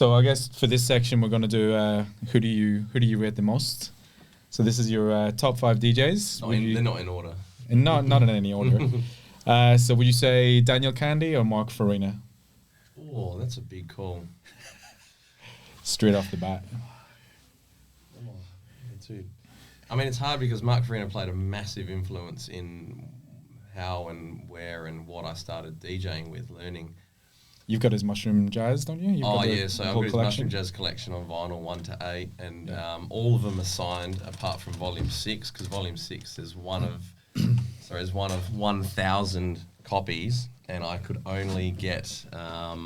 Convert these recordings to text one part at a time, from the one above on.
So I guess for this section we're gonna do who do you rate the most? So this is your top 5 DJs. They're not in order. And not in any order. So would you say Daniel Kandi or Mark Farina? Oh, that's a big call. Straight off the bat. Dude. I mean, it's hard because Mark Farina played a massive influence in how and where and what I started DJing with, learning. You've got his Mushroom Jazz, don't you? So I've got his Mushroom Jazz collection on vinyl 1 to 8, and all of them are signed apart from Volume 6, because Volume 6 is one of 1,000 copies, and I could only get a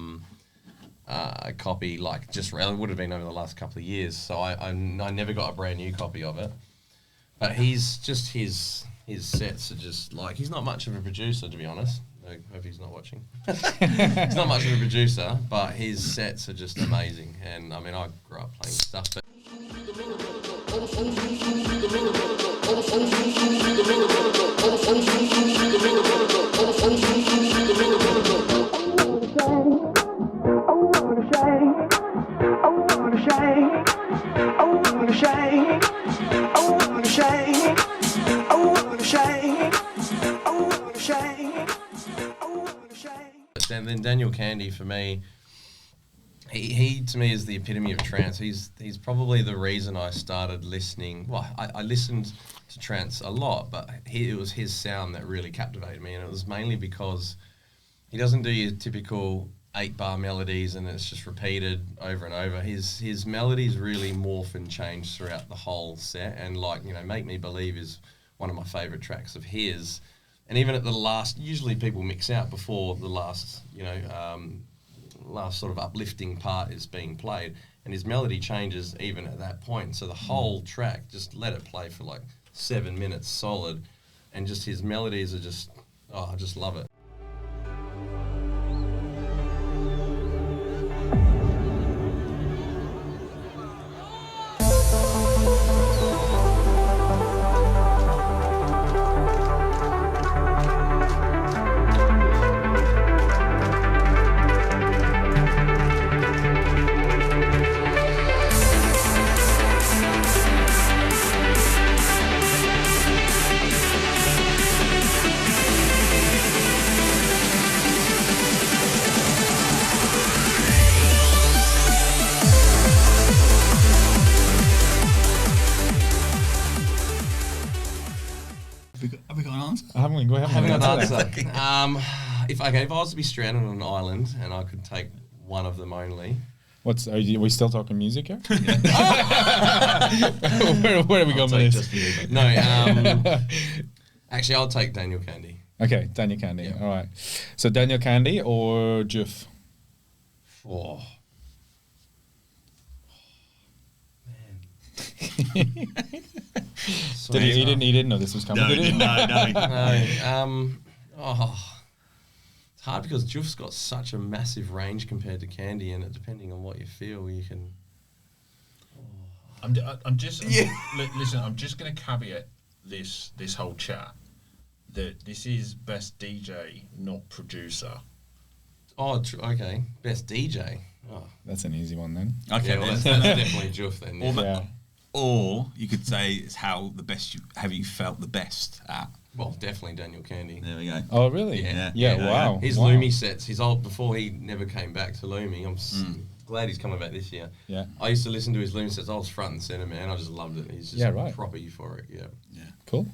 copy like it would have been over the last couple of years, so I never got a brand new copy of it. But his sets are just like, he's not much of a producer, to be honest. I hope he's not watching. He's not much of a producer, but his sets are just amazing. And I mean, I grew up playing stuff, but then Daniel Kandi, for me, he to me is the epitome of trance. He's probably the reason I started listening. Well, I listened to trance a lot, but it was his sound that really captivated me, and it was mainly because he doesn't do your typical 8-bar melodies and it's just repeated over and over. His melodies really morph and change throughout the whole set, and Make Me Believe is one of my favourite tracks of his. And even at the last, usually people mix out before the last, last sort of uplifting part is being played, and his melody changes even at that point. So the whole track, just let it play for like 7 minutes solid, and just his melodies are just, I just love it. Have we got an answer? I haven't got an answer. If I was to be stranded on an island and I could take one of them only. Are we still talking music here? where are we going with this? No, actually, I'll take Daniel Kandi. Okay, Daniel Kandi. Yeah. All right. So Daniel Kandi or Juf? Oh. He didn't know this was coming. No, did he? No. It's hard because Juf's got such a massive range compared to Kandi, and depending on what you feel, you can. Listen, I'm just going to caveat this whole chat that this is best DJ, not producer. Oh, okay. Best DJ. Oh. That's an easy one then. Okay, Yeah, well, that's definitely Juf then. Yeah. Or you could say it's have you felt the best at? Well, definitely Daniel Kandi. There we go. Oh, really? Yeah. Wow. His wow. Lumi sets, his old, before he never came back to Lumi, I'm glad he's coming back this year. Yeah. I used to listen to his Lumi sets. I was front and center, man. I just loved it. He's just proper euphoric. Yeah. Cool.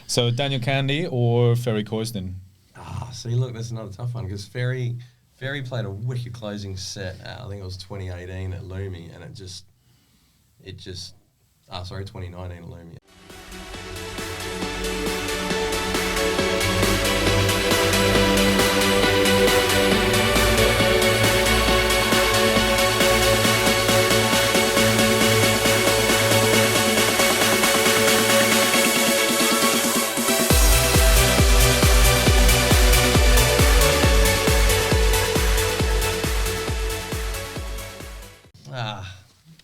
So Daniel Kandi or Ferry Corsten? See, look, that's another tough one because Ferry played a wicked closing set. I think it was 2018 at Lumi, and 2019 at Lumi.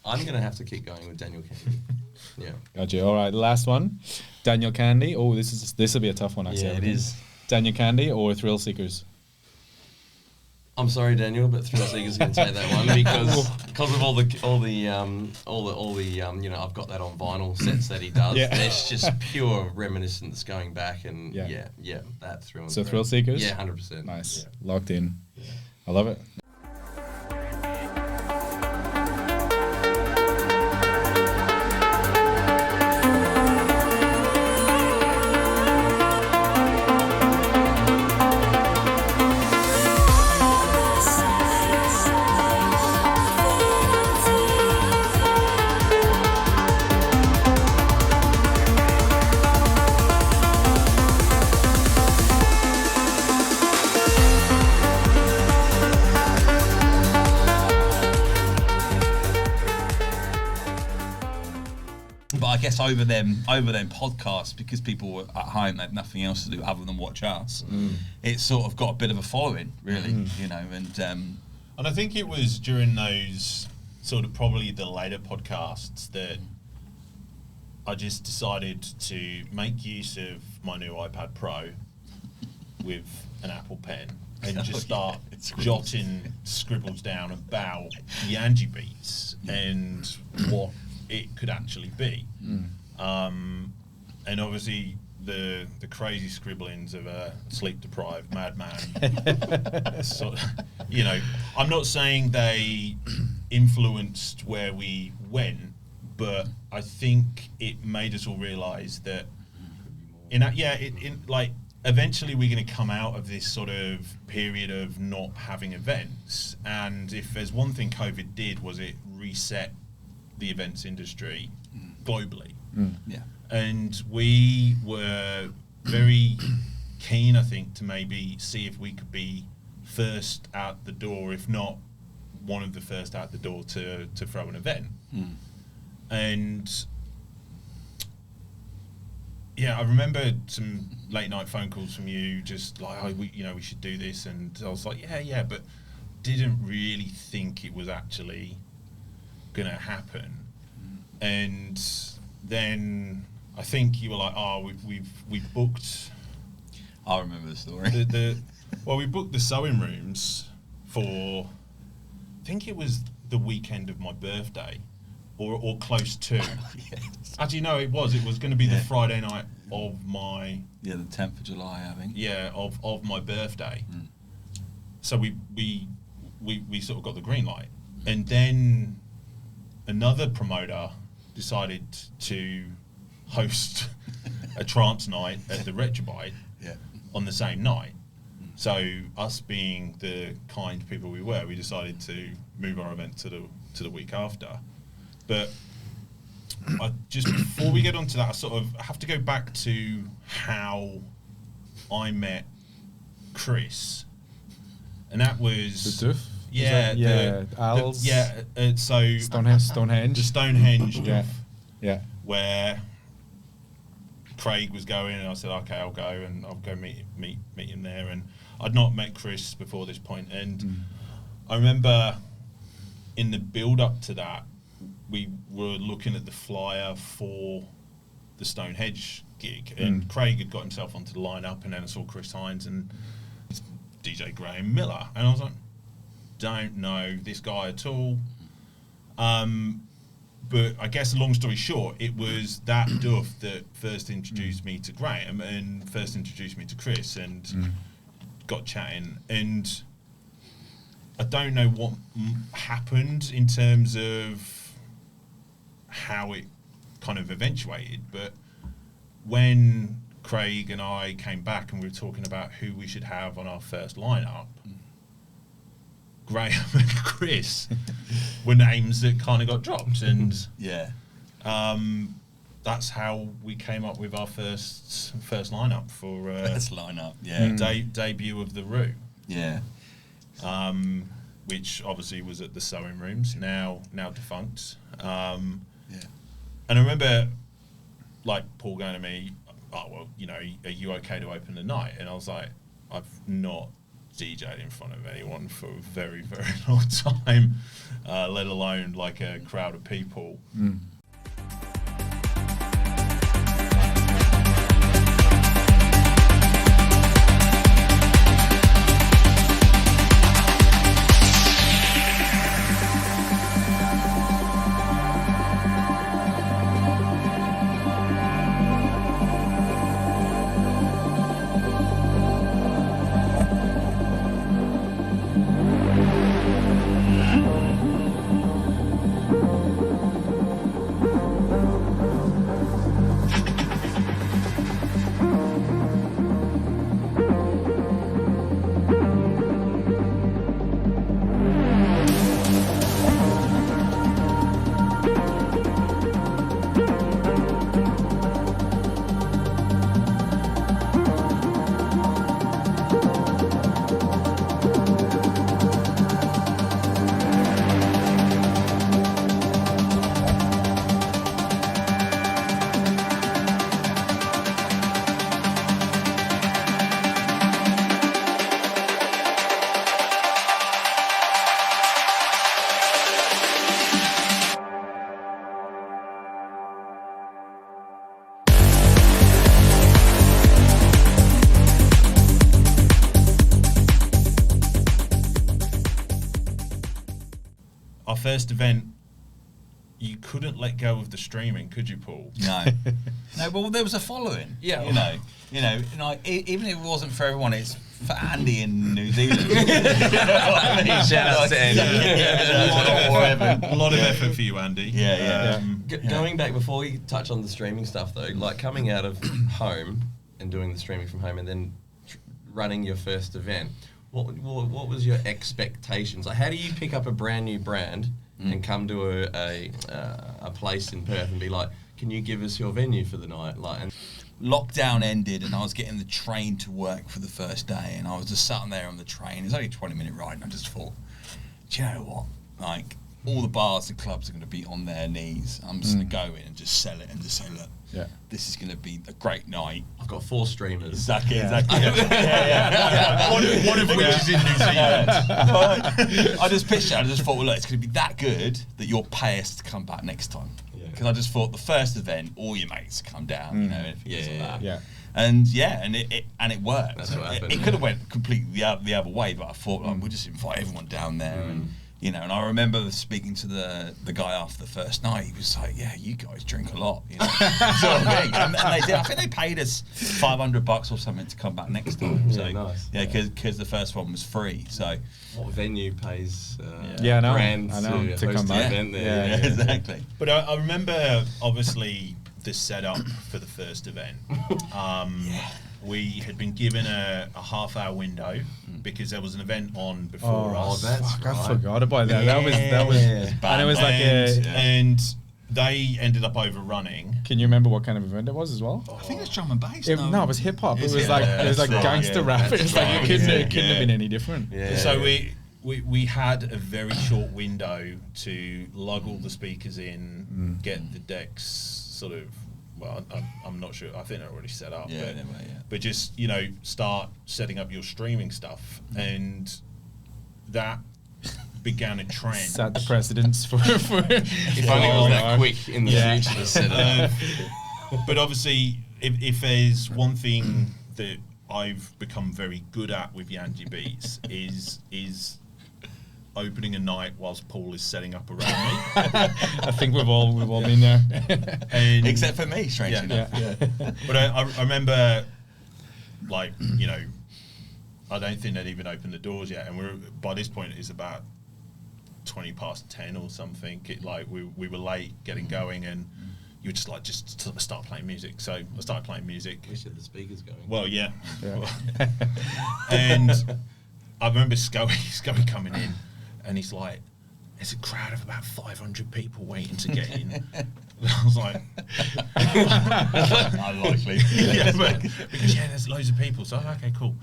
I'm going to have to keep going with Daniel Kandi. Yeah. Gotcha. All right, the last one. Daniel Kandi. Oh, this will be a tough one, actually. Yeah, it is. Daniel Kandi or Thrillseekers? I'm sorry, Daniel, but Thrillseekers is going to take that one because of all the I've got that on vinyl sets that he does. Yeah. There's just pure reminiscence going back and Yeah. that through and So through. Thrillseekers? Yeah, 100%. Nice. Yeah. Locked in. I love it. But I guess over them podcasts, because people were at home, they had nothing else to do other than watch us. It's sort of got a bit of a following, really, And I think it was during those sort of probably the later podcasts that I just decided to make use of my new iPad Pro with an Apple Pen and just start jotting scribbles down about Yangebeats and what it could actually be. And obviously the crazy scribblings of a sleep-deprived madman. So, I'm not saying they influenced where we went, but I think it made us all realise that eventually we're going to come out of this sort of period of not having events. And if there's one thing COVID did, was it reset the events industry globally. yeah. And we were very keen, I think, to maybe see if we could be first out the door, if not one of the first out the door to throw an event. And I remember some late night phone calls from you, just like, we should do this, and I was like, yeah, but didn't really think it was actually gonna happen. And then I think you were like, we've booked. I remember the story. We booked the sewing rooms for, I think it was the weekend of my birthday, or close to. Yes. Actually, no, it was going to be the Friday night of my. Yeah, the 10th of July, I think. Yeah, of my birthday. So we sort of got the green light, and then another promoter decided to host a trance night at the Retrobite on the same night. So us being the kind people we were, we decided to move our event to the week after. But just before we get onto that, I sort of have to go back to how I met Chris, and that was The Duff? Owls. So Stonehenge. the Stonehenge Yeah. Duff, Yeah. where Craig was going, and I said, okay, I'll go, and I'll go meet him there. And I'd not met Chris before this point, and I remember in the build up to that, we were looking at the flyer for the Stonehenge gig, and Craig had got himself onto the lineup, and then I saw Chris Hines and DJ Graham Miller, and I was like, don't know this guy at all. But I guess, long story short, it was that Duff that first introduced me to Graham and first introduced me to Chris, and got chatting. And I don't know what happened in terms of how it kind of eventuated, but when Craig and I came back and we were talking about who we should have on our first lineup, Graham and Chris were names that kind of got dropped, and that's how we came up with our first lineup for First lineup, debut of the Roo. Yeah. Which obviously was at the Sewing Rooms, now defunct. Yeah. And I remember, like, Paul going to me, "Oh, well, you know, are you okay to open the night?" And I was like, "I've not DJ'd in front of anyone for a very, very long time, let alone like a crowd of people." Our first event, you couldn't let go of the streaming, could you, Paul? No. No, but there was a following. Yeah. You know, like, even if it wasn't for everyone, it's for Andy in New Zealand. Shout out to Andy. A lot of effort for you, Andy. Yeah. Going back, before we touch on the streaming stuff though, like coming out of home and doing the streaming from home and then running your first event, what was your expectations? Like, how do you pick up a brand new brand and come to a place in Perth and be like, can you give us your venue for the night? Like, and lockdown ended and I was getting the train to work for the first day, and I was just sat there on the train. It's only a 20-minute ride, and I just thought, do you know what? Like, all the bars and clubs are going to be on their knees. I'm just going to go in and just sell it and just say, look, this is going to be a great night. I've got 4 streamers. Exactly. One of which is in New Zealand. I just pitched it. I just thought, well, look, it's going to be that good that you'll pay us to come back next time. Because I just thought the first event, all your mates come down, you know, and things like that. Yeah. And it worked. That's what happened. It could have went completely the other way, but I thought, like, we'll just invite everyone down there and. You know, and I remember speaking to the guy after the first night. He was like, "Yeah, you guys drink a lot." You know? Sort of thing. And they did. I think they paid us $500 or something to come back next time. So nice. Yeah, because the first one was free. So what venue pays I know brand to come host back? the event there? yeah, exactly. But I remember, obviously, the setup for the first event. We had been given a half-hour window because there was an event on before us. Oh, that's Fuck, right. I forgot about that. That was and it was like and they ended up overrunning. Can you remember what kind of event it was as well? I think it's drum and bass. No, it was hip hop. It was like right, gangster rap. It was like it couldn't have been any different. Yeah. So we had a very short window to lug all the speakers in, get the decks sort of. Well, I'm not sure. I think they're already set up. But just, you know, start setting up your streaming stuff. And that began a trend. Set the precedence for If only it was that quick in the future to set it up. But obviously, if there's one thing that I've become very good at with Yangebeats is opening a night whilst Paul is setting up around me. I think we've all been there. And Except for me, strangely enough. But I remember, like, you know, I don't think they'd even opened the doors yet, and by this point it's about 20 past 10 or something. We were late getting going, and you would just sort of start playing music. So I started playing music. Wish you had the speakers going. Well, yeah. Yeah. And I remember Scully coming in, and he's like, "There's a crowd of about 500 people waiting to get in." And I was like, Unlikely. yeah, but, because there's loads of people. So I was like, okay, cool.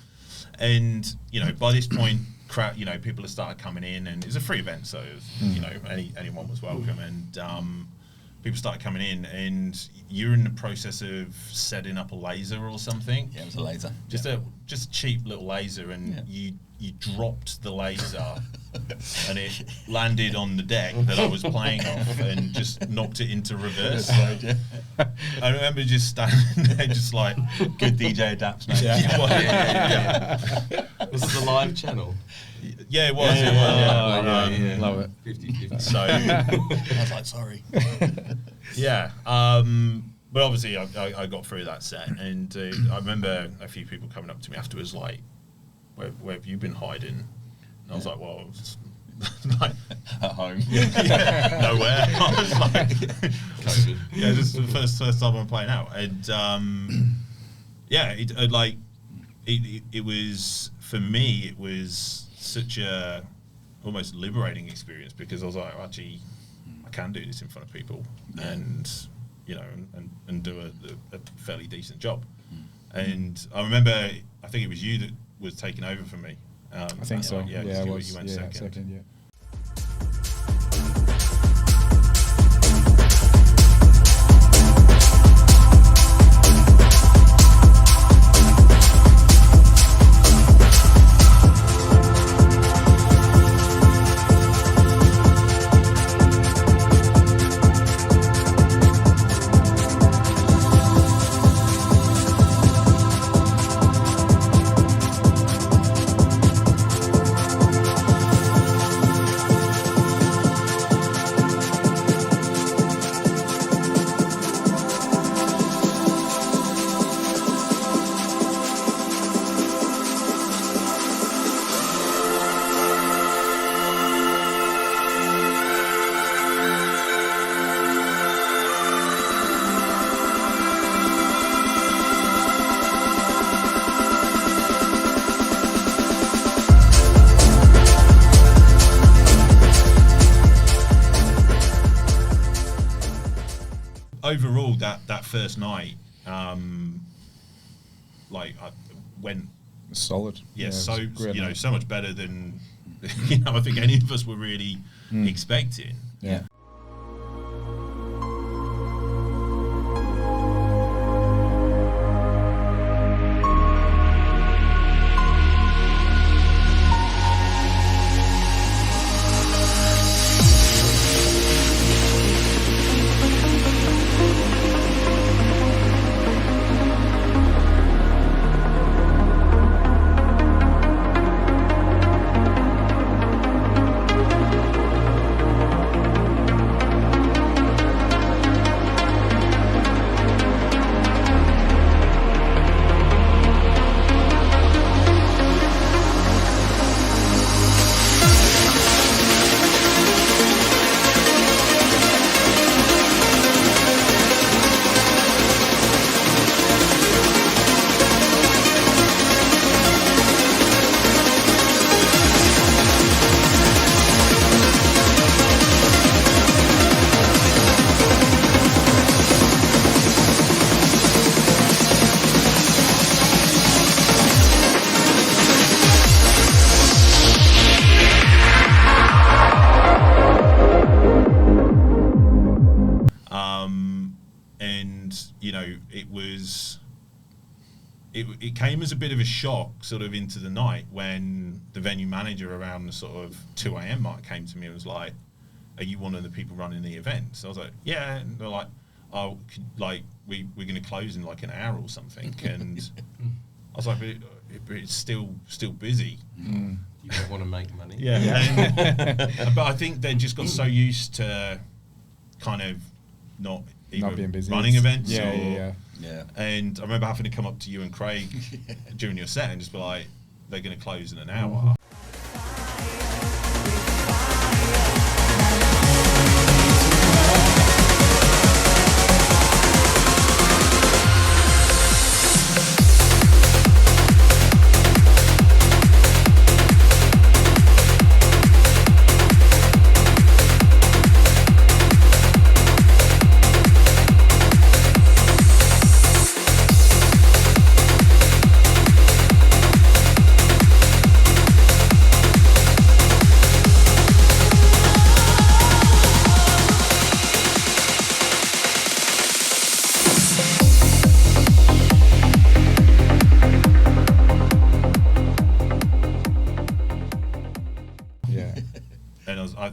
And by this point, crowd, people have started coming in, and it's a free event, so anyone was welcome. And people started coming in, and you're in the process of setting up a laser or something. Yeah, it was a laser. Just a cheap little laser, and you dropped the laser, and it landed on the deck that I was playing off, and just knocked it into reverse. I remember just standing there, just like, good DJ adapts, mate. Yeah. Was it the live channel? Yeah, it was. Yeah. Love it. 50-50. So I was like, sorry. yeah, but obviously I got through that set, and I remember a few people coming up to me afterwards like, where have you been hiding? And I was like, well, like At home. nowhere. I was like, COVID. yeah, this is the first time I'm playing out, and it was, for me, it was such a almost liberating experience, because I was like, actually, I can do this in front of people, and and do a fairly decent job. And I remember, I think it was you that was taking over for me. I think so. Yeah, Yeah, you was. went Yeah, second. second. Yeah. Overall, that first night, I went Solid. so it was great night. so much better than I think any of us were really expecting. Yeah. It came as a bit of a shock sort of into the night when the venue manager around the sort of 2 a.m. mark came to me and was like, are you one of the people running the event? So I was like, yeah. And they're like, oh, we're going to close in like an hour or something. And I was like, but it's still busy. You don't want to make money. Yeah. But I think they just got so used to kind of not being busy. running events. Yeah. And I remember having to come up to you and Craig during your set and just be like, they're going to close in an hour.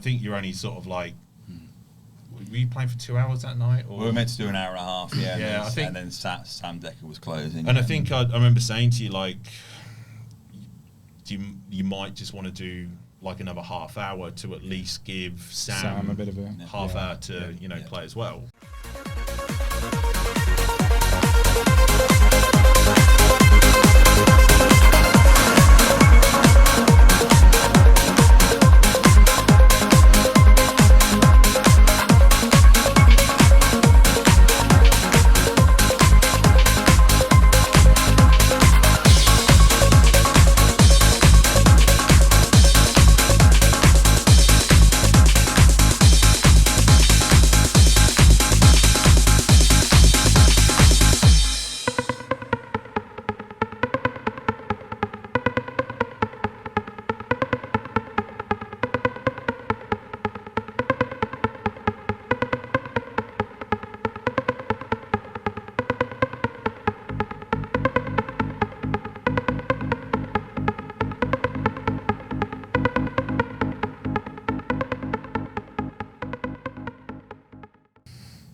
think you're only sort of like, were you playing for 2 hours that night? Or? We were meant to do an hour and a half, yeah. Yeah, I think- and then Sam Decker was closing. And I think I remember saying to you, like, you might just want to do like another half hour to at least give Sam a bit of a half hour to play as well.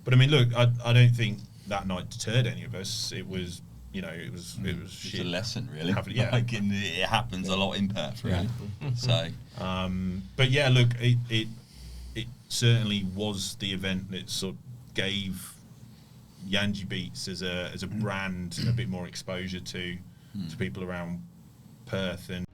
But I mean, look, I don't think that night deterred any of us. It was, it was it's shit. a lesson, really. Yeah. Like, it happens a lot in Perth, really. So, but yeah, look, it certainly was the event that sort of gave Yangebeats as a brand a bit more exposure to people around Perth, and